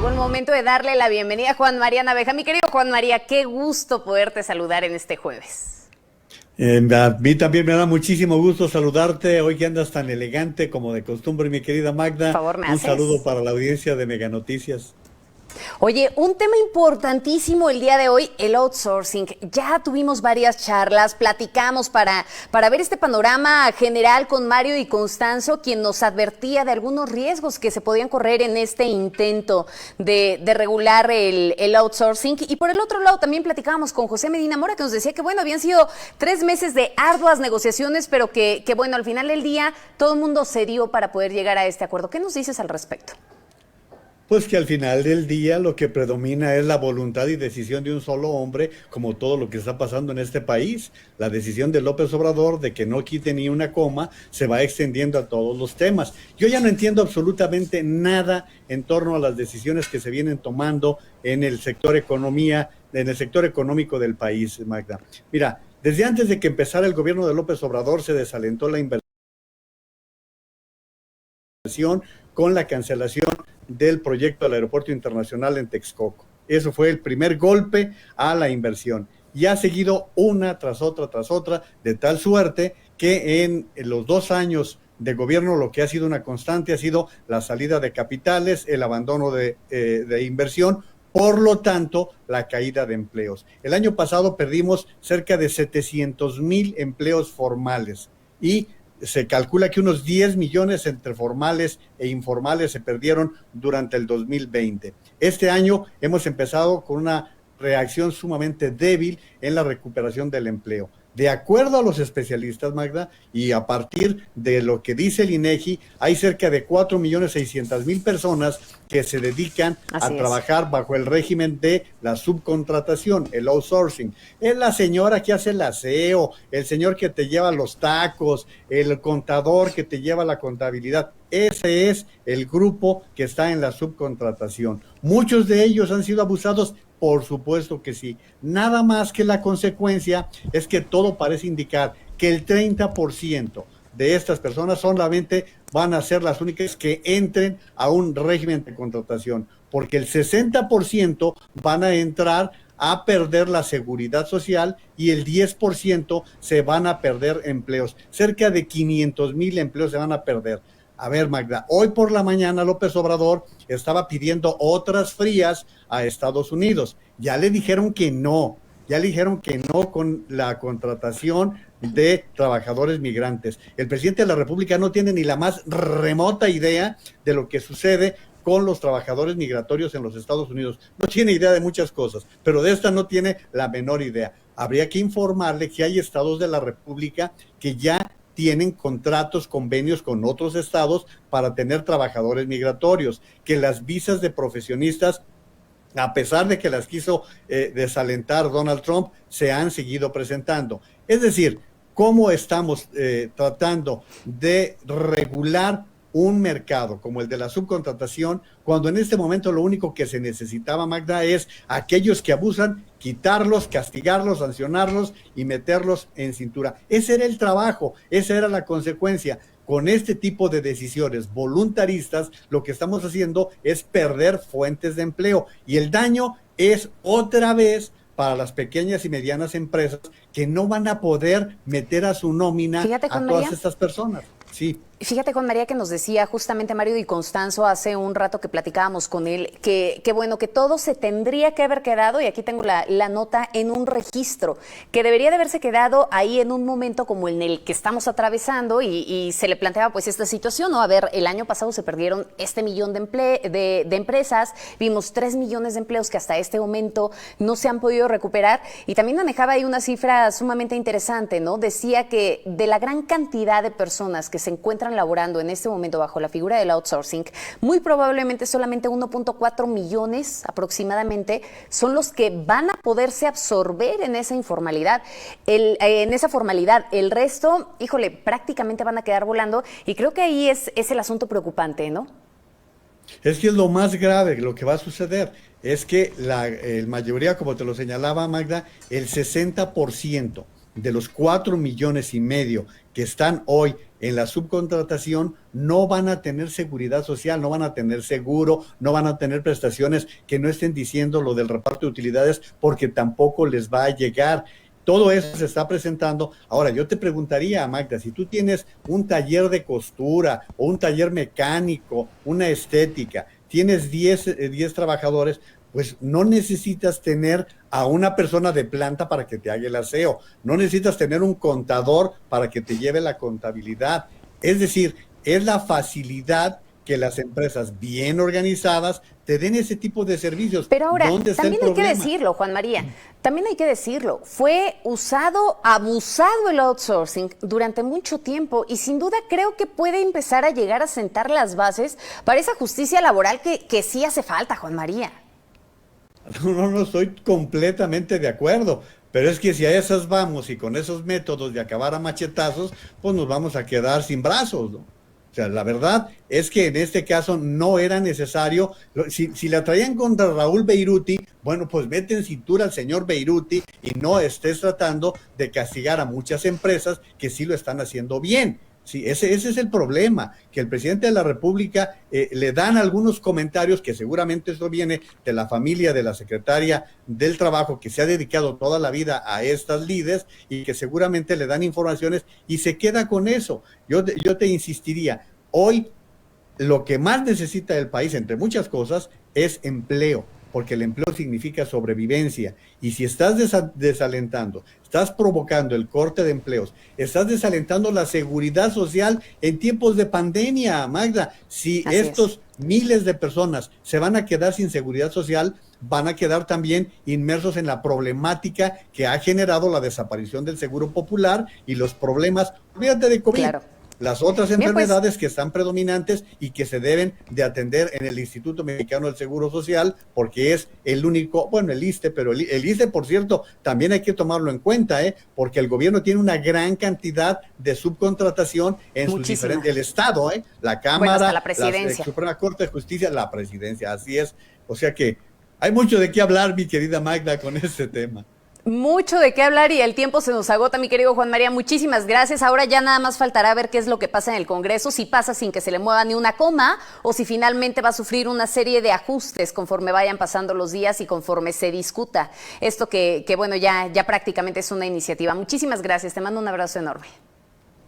llegó el momento de darle la bienvenida a Juan María Naveja. Mi querido Juan María, qué gusto poderte saludar en este jueves. A mí también me da muchísimo gusto saludarte, hoy que andas tan elegante como de costumbre, mi querida Magda. Por favor, ¿me Un haces? saludo para la audiencia de Mega Noticias. Oye, un tema importantísimo el día de hoy, el outsourcing. Ya tuvimos varias charlas, platicamos para ver este panorama general con Mario y Constanzo, quien nos advertía de algunos riesgos que se podían correr en este intento de regular el outsourcing. Y por el otro lado también platicábamos con José Medina Mora, que nos decía que bueno, habían sido 3 meses de arduas negociaciones, pero que bueno, al final del día todo el mundo cedió para poder llegar a este acuerdo. ¿Qué nos dices al respecto? Pues que al final del día lo que predomina es la voluntad y decisión de un solo hombre, como todo lo que está pasando en este país. La decisión de López Obrador de que no quite ni una coma se va extendiendo a todos los temas. Yo ya no entiendo absolutamente nada en torno a las decisiones que se vienen tomando en el sector economía, en el sector económico del país, Magda. Mira, desde antes de que empezara el gobierno de López Obrador se desalentó la inversión con la cancelación del proyecto del Aeropuerto Internacional en Texcoco. Eso fue el primer golpe a la inversión. Y ha seguido una tras otra, de tal suerte que en los 2 años de gobierno lo que ha sido una constante ha sido la salida de capitales, el abandono de inversión, por lo tanto, la caída de empleos. El año pasado perdimos cerca de 700,000 empleos formales y se calcula que unos 10 millones entre formales e informales se perdieron durante el 2020. Este año hemos empezado con una reacción sumamente débil en la recuperación del empleo. De acuerdo a los especialistas, Magda, y a partir de lo que dice el INEGI, hay cerca de 4,600,000 personas que se dedican a trabajar bajo el régimen de la subcontratación, el outsourcing. Es la señora que hace el aseo, el señor que te lleva los tacos, el contador que te lleva la contabilidad. Ese es el grupo que está en la subcontratación. Muchos de ellos han sido abusados. Por supuesto que sí. Nada más que la consecuencia es que todo parece indicar que el 30% de estas personas solamente van a ser las únicas que entren a un régimen de contratación, porque el 60% van a entrar a perder la seguridad social y el 10% se van a perder empleos. Cerca de 500,000 empleos se van a perder. A ver, Magda, hoy por la mañana López Obrador estaba pidiendo otras frías a Estados Unidos. Ya le dijeron que no con la contratación de trabajadores migrantes. El presidente de la República no tiene ni la más remota idea de lo que sucede con los trabajadores migratorios en los Estados Unidos. No tiene idea de muchas cosas, pero de esta no tiene la menor idea. Habría que informarle que hay estados de la República que ya tienen contratos, convenios con otros estados para tener trabajadores migratorios, que las visas de profesionistas, a pesar de que las quiso desalentar Donald Trump, se han seguido presentando. Es decir, ¿cómo estamos tratando de regular un mercado como el de la subcontratación, cuando en este momento lo único que se necesitaba, Magda, es aquellos que abusan, quitarlos, castigarlos, sancionarlos y meterlos en cintura? Ese era el trabajo, esa era la consecuencia. Con este tipo de decisiones voluntaristas, lo que estamos haciendo es perder fuentes de empleo, y el daño es otra vez para las pequeñas y medianas empresas que no van a poder meter a su nómina a todas estas personas. Sí. Fíjate, Juan María, que nos decía justamente Mario Di Constanzo hace un rato que platicábamos con él, que bueno, que todo se tendría que haber quedado, y aquí tengo la nota, en un registro, que debería de haberse quedado ahí en un momento como en el que estamos atravesando, y se le planteaba pues esta situación, ¿no? A ver, el año pasado se perdieron 1,000,000 de empresas, vimos 3 millones de empleos que hasta este momento no se han podido recuperar, y también manejaba ahí una cifra sumamente interesante, ¿no? Decía que de la gran cantidad de personas que se encuentran laborando en este momento bajo la figura del outsourcing, muy probablemente solamente 1,4 millones aproximadamente son los que van a poderse absorber en esa informalidad, en esa formalidad. El resto, híjole, prácticamente van a quedar volando, y creo que ahí es el asunto preocupante, ¿no? Es que es lo más grave, lo que va a suceder es que la mayoría, como te lo señalaba Magda, el 60% de los 4,5 millones que están hoy en la subcontratación no van a tener seguridad social, no van a tener seguro, no van a tener prestaciones que no estén diciendo lo del reparto de utilidades porque tampoco les va a llegar. Todo eso se está presentando. Ahora, yo te preguntaría, Magda, si tú tienes un taller de costura o un taller mecánico, una estética, tienes 10 trabajadores, pues no necesitas tener a una persona de planta para que te haga el aseo, no necesitas tener un contador para que te lleve la contabilidad. Es decir, es la facilidad que las empresas bien organizadas te den ese tipo de servicios. Pero ahora, ¿dónde está también el hay que problema? decirlo, Juan María, también hay que decirlo, fue usado, abusado el outsourcing durante mucho tiempo y sin duda creo que puede empezar a llegar a sentar las bases para esa justicia laboral que sí hace falta, Juan María. No estoy completamente de acuerdo, pero es que si a esas vamos y con esos métodos de acabar a machetazos, pues nos vamos a quedar sin brazos, ¿no? O sea, la verdad es que en este caso no era necesario. Si la traían contra Raúl Beiruti, bueno, pues mete en cintura al señor Beiruti y no estés tratando de castigar a muchas empresas que sí lo están haciendo bien. Sí, ese es el problema, que el presidente de la República le dan algunos comentarios, que seguramente eso viene de la familia de la secretaria del Trabajo, que se ha dedicado toda la vida a estas lides y que seguramente le dan informaciones y se queda con eso. Yo te insistiría, hoy lo que más necesita el país, entre muchas cosas, es empleo, porque el empleo significa sobrevivencia. Y si estás desalentando, estás provocando el corte de empleos, estás desalentando la seguridad social en tiempos de pandemia, Magda. Si estos miles de personas se van a quedar sin seguridad social, van a quedar también inmersos en la problemática que ha generado la desaparición del Seguro Popular y los problemas, olvídate de COVID. Claro. Las otras enfermedades que están predominantes y que se deben de atender en el Instituto Mexicano del Seguro Social, porque es el único, bueno, el ISSSTE, pero el ISSSTE, por cierto, también hay que tomarlo en cuenta, porque el gobierno tiene una gran cantidad de subcontratación en sus diferentes, el Estado, la Cámara, hasta la Presidencia, la Suprema Corte de Justicia, la Presidencia, así es. O sea que hay mucho de qué hablar, mi querida Magda, con este tema. Mucho de qué hablar y el tiempo se nos agota, mi querido Juan María. Muchísimas gracias. Ahora ya nada más faltará ver qué es lo que pasa en el Congreso, si pasa sin que se le mueva ni una coma o si finalmente va a sufrir una serie de ajustes conforme vayan pasando los días y conforme se discuta. Esto que bueno, ya prácticamente es una iniciativa. Muchísimas gracias. Te mando un abrazo enorme.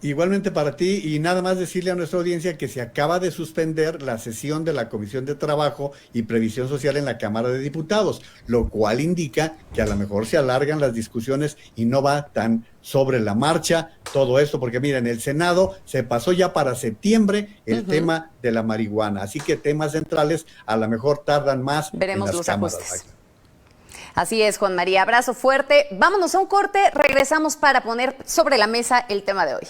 Igualmente para ti, y nada más decirle a nuestra audiencia que se acaba de suspender la sesión de la Comisión de Trabajo y Previsión Social en la Cámara de Diputados, lo cual indica que a lo mejor se alargan las discusiones y no va tan sobre la marcha todo esto, porque mira, en el Senado se pasó ya para septiembre el tema de la marihuana, así que temas centrales a lo mejor tardan más. Veremos en las los cámaras, ajustes. Así es, Juan María, abrazo fuerte. Vámonos a un corte, regresamos para poner sobre la mesa el tema de hoy.